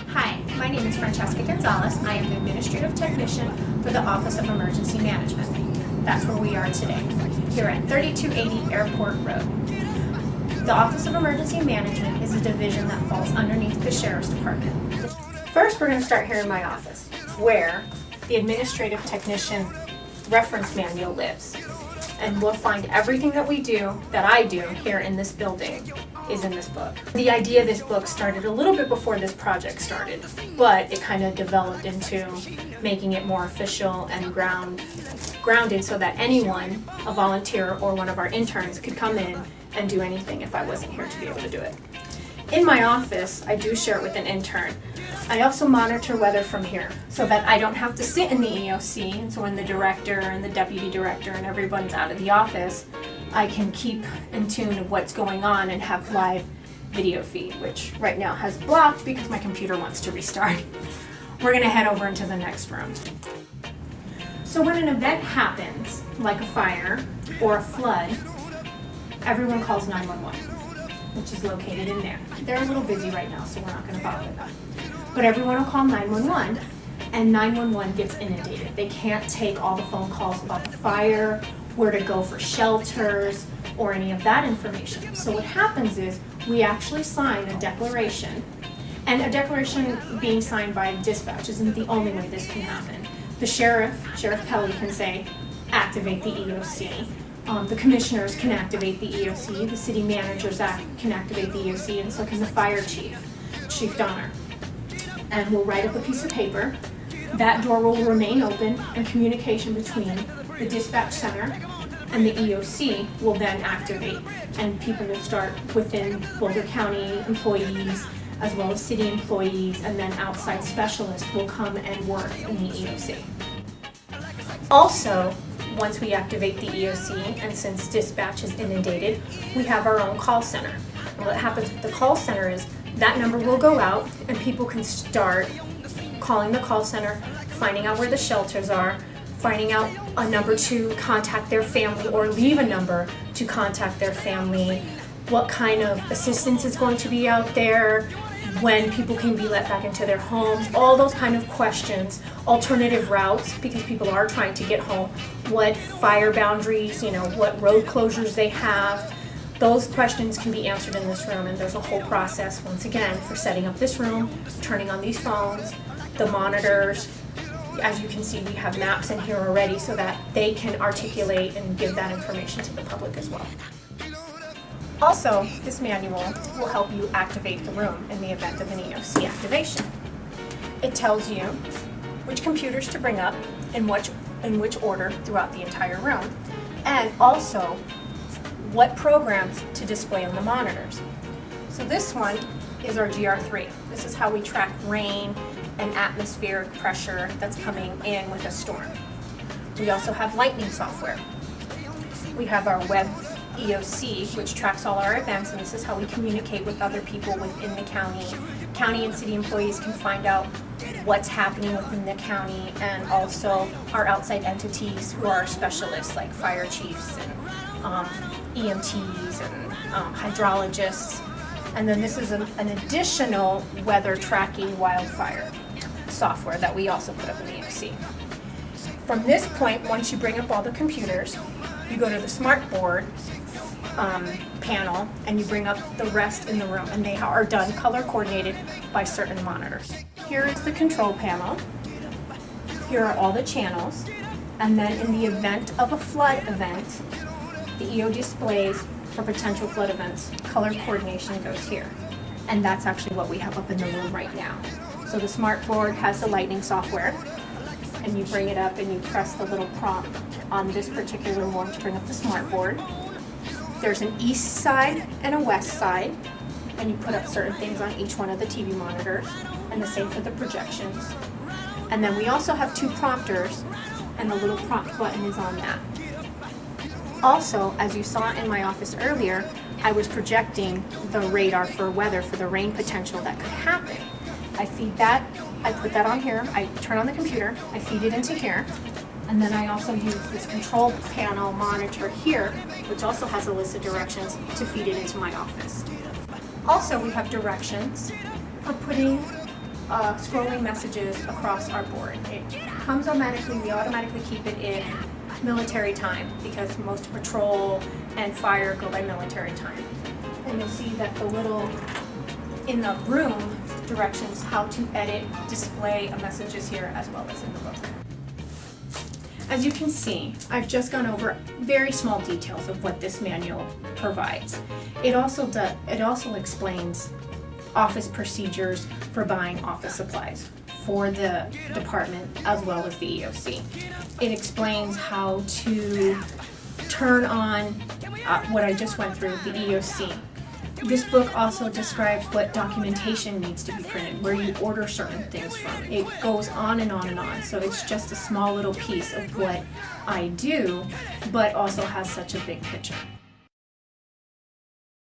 Hi, my name is Francesca Gonzales. I am the Administrative Technician for the Office of Emergency Management. That's where we are today, here at 3280 Airport Road. The Office of Emergency Management is a division that falls underneath the Sheriff's Department. First, we're going to start here in my office, where the Administrative Technician Reference Manual lives. And we'll find everything that we do, that I do here in this building, is in this book. The idea of this book started a little bit before this project started, but it kind of developed into making it more official and grounded so that anyone, a volunteer or one of our interns, could come in and do anything if I wasn't here to be able to do it. In my office, I do share it with an intern. I also monitor weather from here so that I don't have to sit in the EOC, and so when the director and the deputy director and everyone's out of the office, I can keep in tune of what's going on and have live video feed, which right now has blocked because my computer wants to restart. We're going to head over into the next room. So when an event happens, like a fire or a flood, everyone calls 911, which is located in there. They're a little busy right now, so we're not going to bother them. But everyone will call 911, and 911 gets inundated. They can't take all the phone calls about the fire, where to go for shelters, or any of that information. So what happens is we actually sign a declaration, and a declaration being signed by dispatch isn't the only way this can happen. The Sheriff Pelley, can say, activate the EOC. The commissioners can activate the EOC, the city managers can activate the EOC, and so can the fire chief, Chief Donner. And we'll write up a piece of paper. That door will remain open, and communication between the dispatch center and the EOC will then activate, and people will start within Boulder County employees as well as city employees, and then outside specialists will come and work in the EOC. Also, once we activate the EOC, and since dispatch is inundated, we have our own call center. And what happens with the call center is that number will go out, and people can start calling the call center, finding out where the shelters are, finding out a number to contact their family or leave a number to contact their family, what kind of assistance is going to be out there, when people can be let back into their homes, all those kind of questions, alternative routes because people are trying to get home, what fire boundaries, what road closures they have. Those questions can be answered in this room, and there's a whole process, once again, for setting up this room, turning on these phones, the monitors. As you can see, we have maps in here already so that they can articulate and give that information to the public as well. Also, this manual will help you activate the room in the event of an EOC activation. It tells you which computers to bring up in which order throughout the entire room, and also what programs to display on the monitors. So this one is our GR3. This is how we track rain and atmospheric pressure that's coming in with a storm. We also have lightning software. We have our web EOC, which tracks all our events, and this is how we communicate with other people within the county. County and city employees can find out what's happening within the county, and also our outside entities who are specialists like fire chiefs and EMTs and hydrologists. And then this is an additional weather tracking wildfire software that we also put up in the EOC. From this point, once you bring up all the computers, you go to the smart board panel, and you bring up the rest in the room, and they are done color coordinated by certain monitors. Here is the control panel. Here are all the channels, and then in the event of a flood event, the EO displays for potential flood events, color coordination goes here. And that's actually what we have up in the room right now. So the smart board has the lightning software, and you bring it up and you press the little prompt on this particular one to bring up the smart board. There's an east side and a west side, and you put up certain things on each one of the TV monitors, and the same for the projections. And then we also have two prompters, and the little prompt button is on that. Also, as you saw in my office earlier, I was projecting the radar for weather for the rain potential that could happen. I feed that, I put that on here, I turn on the computer, I feed it into here, and then I also use this control panel monitor here, which also has a list of directions to feed it into my office. Also, we have directions for putting scrolling messages across our board. It comes automatically, we automatically keep it in military time because most patrol and fire go by military time. And you'll see that the little, in the room, directions how to edit, display a message is here as well as in the book. As you can see, I've just gone over very small details of what this manual provides. It also explains office procedures for buying office supplies for the department as well as the EOC. It explains how to turn on what I just went through, the EOC. This book also describes what documentation needs to be printed, where you order certain things from. It goes on and on and on, so it's just a small little piece of what I do, but also has such a big picture.